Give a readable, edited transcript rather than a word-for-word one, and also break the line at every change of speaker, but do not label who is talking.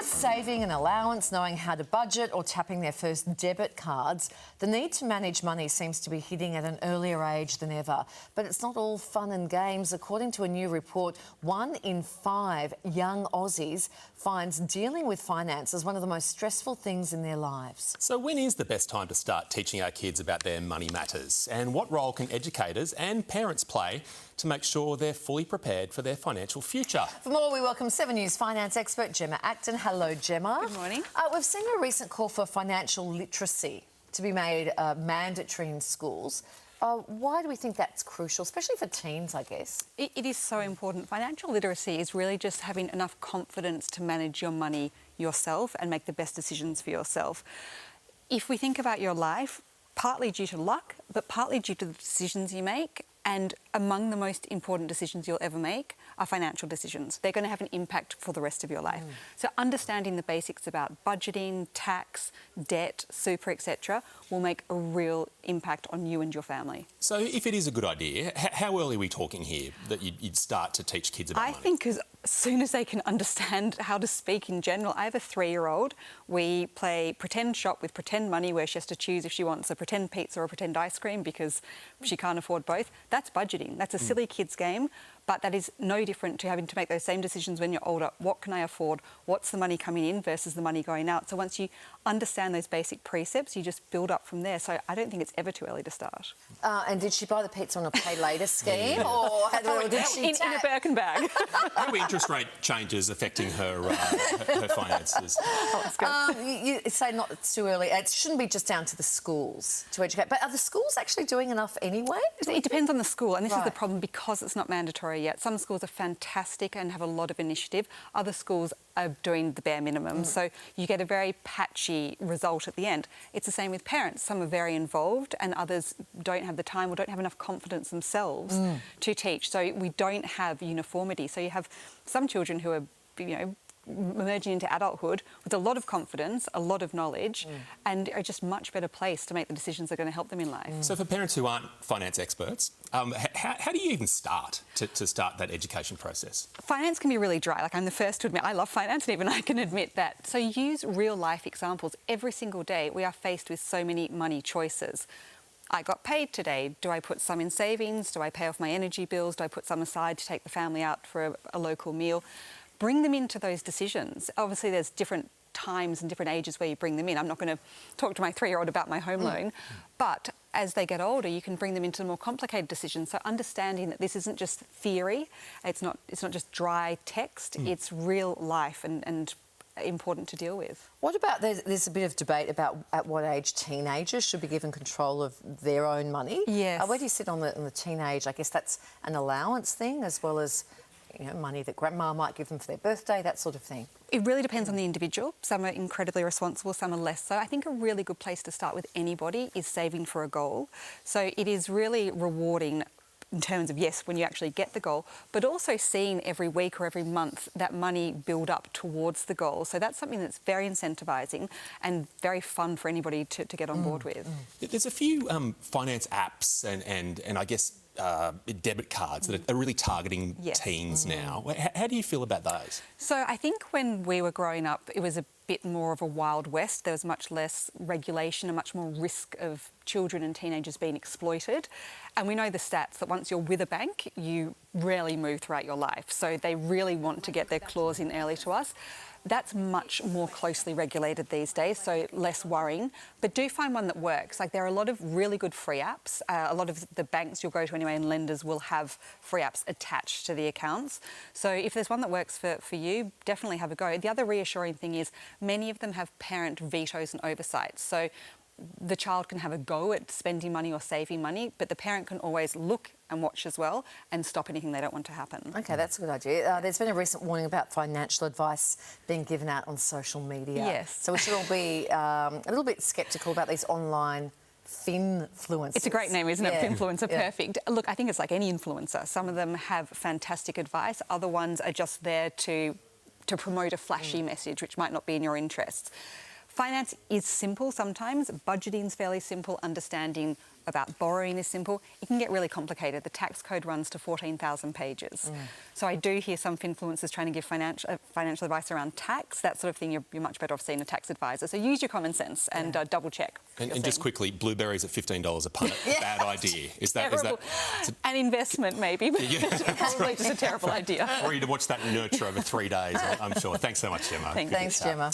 it's saving an allowance, knowing how to budget or tapping their first debit cards, the need to manage money seems to be hitting at an earlier age than ever. But it's not all fun and games. According to a new report, 1 in 5 young Aussies finds dealing with finance as one of the most stressful things in their lives.
So when is the best time to start teaching our kids about their money matters? And what role can educators and parents play to make sure they're fully prepared for their financial future?
For more, we welcome 7 News finance expert Gemma Acton. Hello, Gemma.
Good morning.
We've seen a recent call for financial literacy to be made mandatory in schools. Why do we think that's crucial, especially for teens, I guess?
It is so important. Financial literacy is really just having enough confidence to manage your money yourself and make the best decisions for yourself. If we think about your life, partly due to luck, but partly due to the decisions you make, and among the most important decisions you'll ever make are financial decisions. They're going to have an impact for the rest of your life. So understanding the basics about budgeting, tax, debt, super, etc. will make a real impact on you and your family.
So if it is a good idea, how early are we talking here that you'd start to teach kids about money?
I think as soon as they can understand how to speak in general. I have a 3-year-old. We play pretend shop with pretend money where she has to choose if she wants a pretend pizza or a pretend ice cream because she can't afford both. That's budgeting. That's a silly kid's game, but that is no different to having to make those same decisions when you're older. What can I afford? What's the money coming in versus the money going out? So once you understand those basic precepts, you just build up from there. So I don't think it's ever too early to start.
And did she buy the pizza on a pay later scheme or did she
in a Birkin bag?
How are interest rate changes affecting her finances?
You say not it's too early. It shouldn't be just down to the schools to educate. But are the schools actually doing enough anyway?
It depends on the school, and this is the problem because it's not mandatory yet. Some schools are fantastic and have a lot of initiative. Other schools are doing the bare minimum, so you get a very patchy result at the end. It's the same with parents. Some are very involved and others don't have the time or don't have enough confidence themselves to teach. So we don't have uniformity. So you have some children who are, emerging into adulthood with a lot of confidence, a lot of knowledge, and are just much better placed to make the decisions that are going to help them in life.
So for parents who aren't finance experts, how do you even start to start that education process?
Finance can be really dry. Like, I'm the first to admit I love finance, and even I can admit that. So use real life examples. Every single day we are faced with so many money choices. I got paid today. Do I put some in savings? Do I pay off my energy bills? Do I put some aside to take the family out for a local meal? Bring them into those decisions. Obviously, there's different times and different ages where you bring them in. I'm not going to talk to my 3-year-old about my home loan, but as they get older, you can bring them into more complicated decisions. So understanding that this isn't just theory, it's not just dry text, it's real life and important to deal with.
What about, there's a bit of debate about at what age teenagers should be given control of their own money.
Yes.
Where do you sit on the teenage? I guess that's an allowance thing as well as money that grandma might give them for their birthday, that sort of thing.
It really depends on the individual. Some are incredibly responsible, some are less so. I think a really good place to start with anybody is saving for a goal. So it is really rewarding in terms of, yes, when you actually get the goal, but also seeing every week or every month that money build up towards the goal. So that's something that's very incentivising and very fun for anybody to get on board with.
There's a few finance apps and I guess debit cards that are really targeting teens now. How do you feel about those?
So I think when we were growing up, it was a bit more of a Wild West. There was much less regulation and much more risk of children and teenagers being exploited. And we know the stats that once you're with a bank, you rarely move throughout your life. So they really want to get their claws in early to us. That's much more closely regulated these days, so less worrying. But do find one that works. Like, there are a lot of really good free apps. A lot of the banks you'll go to anyway and lenders will have free apps attached to the accounts. So if there's one that works for you, definitely have a go. The other reassuring thing is many of them have parent vetoes and oversights. So the child can have a go at spending money or saving money, but the parent can always look and watch as well and stop anything they don't want to happen.
OK, that's a good idea. There's been a recent warning about financial advice being given out on social media.
Yes.
So we should all be a little bit sceptical about these online finfluencers.
It's a great name, isn't it? Finfluencer, perfect. Look, I think it's like any influencer. Some of them have fantastic advice. Other ones are just there to promote a flashy message, which might not be in your interests. Finance is simple sometimes. Budgeting's fairly simple. Understanding about borrowing is simple. It can get really complicated. The tax code runs to 14,000 pages. So I do hear some influencers trying to give financial advice around tax, that sort of thing. You're much better off seeing a tax advisor. So use your common sense and double check.
And just quickly, blueberries at $15 a punt. Bad idea. Is that
an investment maybe, but probably just a terrible idea.
For you to watch that nurture over 3 days, I'm sure. Thanks so much, Gemma.
Thanks,
Thanks, Gemma.